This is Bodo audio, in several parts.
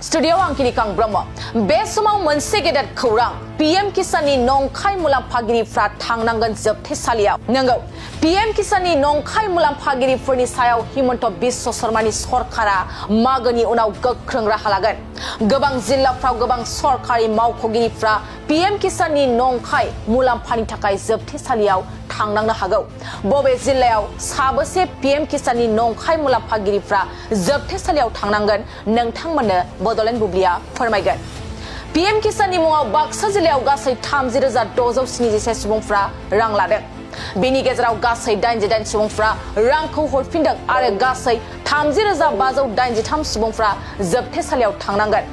स्टुडियोआव आं किरिकां ब्रह्म बे समाव मोनसे गेदेर खौरां पीएम किसाननि नंखाय मुलाम्फागिरिफ्रा थांनांगोन जोबथेसालियाव नंगौ पीएम किसाननि नंखाय मुलाम्फागिरिफोरनि सायाव हिमन्त बिश्व शर्मानि सरकारा मागोनि उनाव गोख्रों राहा लागोन गोबां जिल्लाफ्राव गोबां सरकारि मावख'गिरिफ्रा पीएम किसाननि नंखाय मुलाम्फानि थाखाय जोबथेसालियाव थांनांनो हागौ बबे जिल्लायाव साबेसे पीएम किसाननि नंखाय मुलाम्फागिरिफ्रा जोबथेसालियाव थांनांगोन नोंथांमोननो बड'लेण्ड बुब्लिया फोरमायगोन पीएम किसाननि मुङाव बाक्सा जिल्लायाव गासै 30,677 सुबुंफ्रा रां लादों बेनि गेजेराव गासै 88 सुबुंफ्रा रांखौ हरफिनदों आरो गासै 30,583 सुबुंफ्रा जोबथेसालियाव थांनांगोन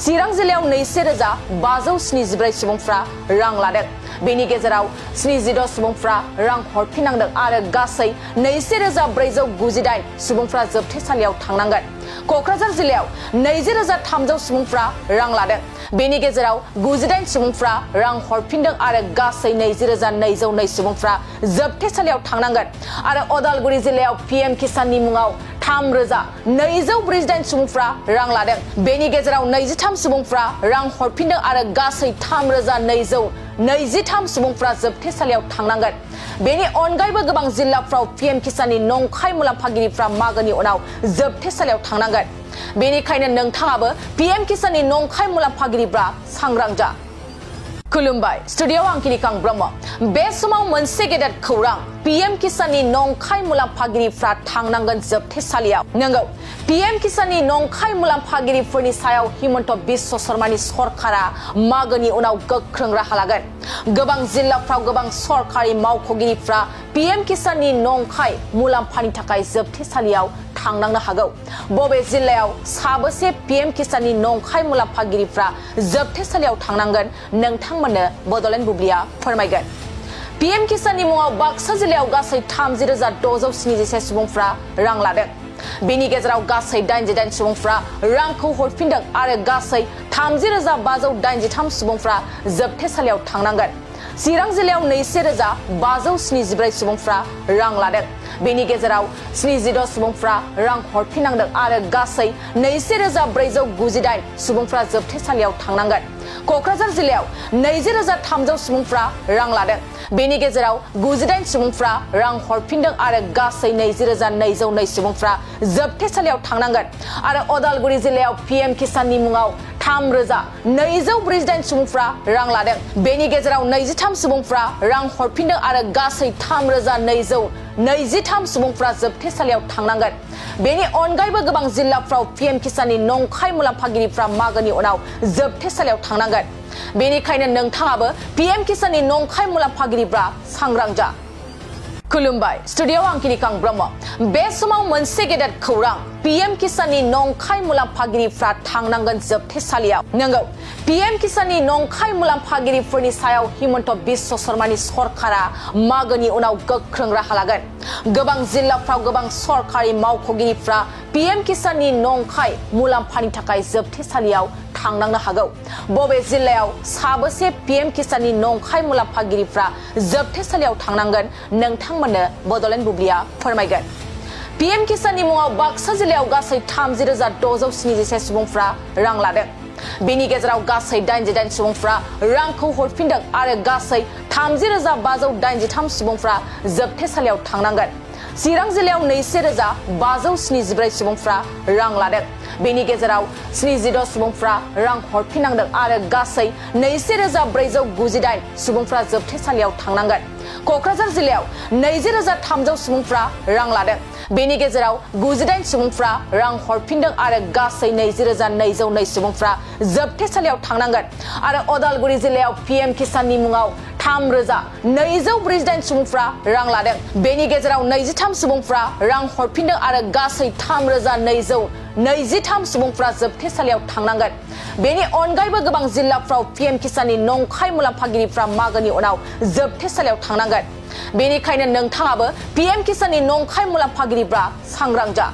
चिरां जिल्लायाव 20,574 सुबुंफ्रा रां लादों बेनि गेजेराव 76 सुबुंफ्रा रां हरफिननांदों आरो गासै 20,498 सुबुंफ्रा जोबथेसालियाव थांनांगोन क'क्राझार जिल्लायाव 20,300 सुबुंफ्रा रां लादों बेनि गेजेराव 98 सुबुंफ्रा रां हरफिनदों आरो गासै 20,202 सुबुंफ्रा जोबथेसालियाव थांनांगोन आरो उदालगुरि जिल्लायाव पीएम किसाननि मुङाव 3,248 सुबुंफ्रा रां लादों बेनि गेजेराव 23 सुबुंफ्रा रां हरफिनदों आरो गासै 3,223 सुबुंफ्रा जोबथेसालियाव थांनांगोन बेनि अनगायैबो गोबां जिल्लाफ्राव पीएम किसाननि नंखाय मुलाम्फागिरिफ्रा मागोनि उनाव जोबथेसालियाव थांनांगोन बेनिखायनो नोंथाङाबो पीएम किसाननि नंखाय मुलाम्फागिरिफ्रा सांग्रां जा खुलुमबाय स्टुडियोआव आं किरिकां ब्रह्म बे समाव मोनसे गेदेर खौरां पीएम किसाननि नंखाय मुलाम्फागिरिफ्रा थांनांगोन जोबथेसालियाव नंगौ पीएम किसाननि नंखाय मुलाम्फागिरिफोरनि सायाव हिमन्त बिश्व शर्मानि सरकारा मागोनि उनाव गोख्रों राहा लागोन गोबां जिल्लाफ्राव गोबां सरकारि मावख'गिरिफ्रा पीएम किसाननि नंखाय मुलाम्फानि थाखाय जोबथेसालियाव थांनांनो हागौ बबे जिल्लायाव साबेसे पीएम किसाननि नंखाय मुलाम्फागिरिफ्रा जोबथेसालियाव थांनांगोन नोंथांमोननो बड'लेण्ड बुब्लिया फोरमायगोन पीएम किसाननि मुङाव बाक्सा जिल्लायाव गासै 30,677 सुबुंफ्रा रां लादों बेनि गेजेराव गासै 88 सुबुंफ्रा रांखौ हरफिनदों आरो गासै 30,583 सुबुंफ्रा जोबथेसालियाव थांनांगोन चिरां जिल्लायाव 20,574 सुबुंफ्रा रां लादों बेनि गेजेराव 76 सुबुंफ्रा रां हरफिननांदों आरो गासै 20,498 सुबुंफ्रा जोबथेसालियाव थांनांगोन क'क्राझार जिल्लायाव 20,300 सुबुंफ्रा रां लादों बेनि गेजेराव 98 सुबुंफ्रा रां हरफिनदों आरो गासै 20,202 सुबुंफ्रा जोबथेसालियाव थांनांगोन आरो उदालगुरि जिल्लायाव पीएम किसाननि मुङाव 3,248 सुबुंफ्रा रां लादों बेनि गेजेराव 23 सुबुंफ्रा रां हरफिनदों आरो गासै 3,223 सुबुंफ्रा जोबथेसालियाव थांनांगोन बेनि अनगायैबो गोबां जिल्लाफ्राव पीएम किसाननि नंखाय मुलाम्फागिरिफ्रा मागोनि उनाव जोबथेसालियाव थांनांगोन बेनिखायनो नोंथाङाबो पीएम किसाननि नंखाय मुलाम्फागिरिफ्रा सांग्रां जा खुलुमबाय स्टुडियोआव आं किरिकां ब्रह्म बे समाव मोनसे गेदेर खौरां पीएम किसाननि नंखाय मुलाम्फागिरिफ्रा थांनांगोन जोबथेसालियाव नंगौ पीएम किसाननि नंखाय मुलाम्फागिरिफोरनि सायाव हिमन्त बिश्व शर्मानि सरकारा मागोनि उनाव गोख्रों राहा लागोन गोबां जिल्लाफ्राव गोबां सरकारि मावख'गिरिफ्रा पीएम किसाननि नंखाय मुलाम्फानि थाखाय जोबथेसालियाव थांनांनो हागौ बबे जिल्लायाव साबेसे पीएम किसाननि नंखाय मुलाम्फागिरिफ्रा जोबथेसालियाव थांनांगोन नोंथांमोननो बड'लेण्ड बुब्लिया फोरमायगोन पीएम किसाननि मुङाव बाक्सा जिल्लायाव गासै 30,677 सुबुंफ्रा रां लादों बेनि गेजेराव गासै 88 सुबुंफ्रा रांखौ हरफिनदों आरो गासै 30,583 सुबुंफ्रा जोबथेसालियाव थांनांगोन चिरां जिल्लायाव 20,574 सुबुंफ्रा रां लादों बेनि गेजेराव 76 सुबुंफ्रा रां हरफिननांदों आरो गासै 20,498 सुबुंफ्रा जोबथेसालियाव थांनांगोन क'क्राझार जिल्लायाव 20,300 सुबुंफ्रा रां लादों बेनि गेजेराव 98 सुबुंफ्रा रां हरफिनदों आरो गासै 20,202 सुबुंफ्रा जोबथेसालियाव थांनांगोन आरो उदालगुरि जिल्लायाव पीएम किसाननि मुङाव 3,248 सुबुंफ्रा रां लादों बेनि गेजेराव 23 सुबुंफ्रा रां हरफिनदों आरो गासै 3,223 सुबुंफ्रा जोबथेसालियाव थांनांगोन बेनि अनगायैबो गोबां जिल्लाफ्राव पीएम किसाननि नंखाय मुलाम्फागिरिफ्रा मागोनि उनाव जोबथेसालियाव थांनांगोन बेनिखायनो नोंथाङाबो पीएम किसाननि नंखाय मुलाम्फागिरिफ्रा सांग्रां जा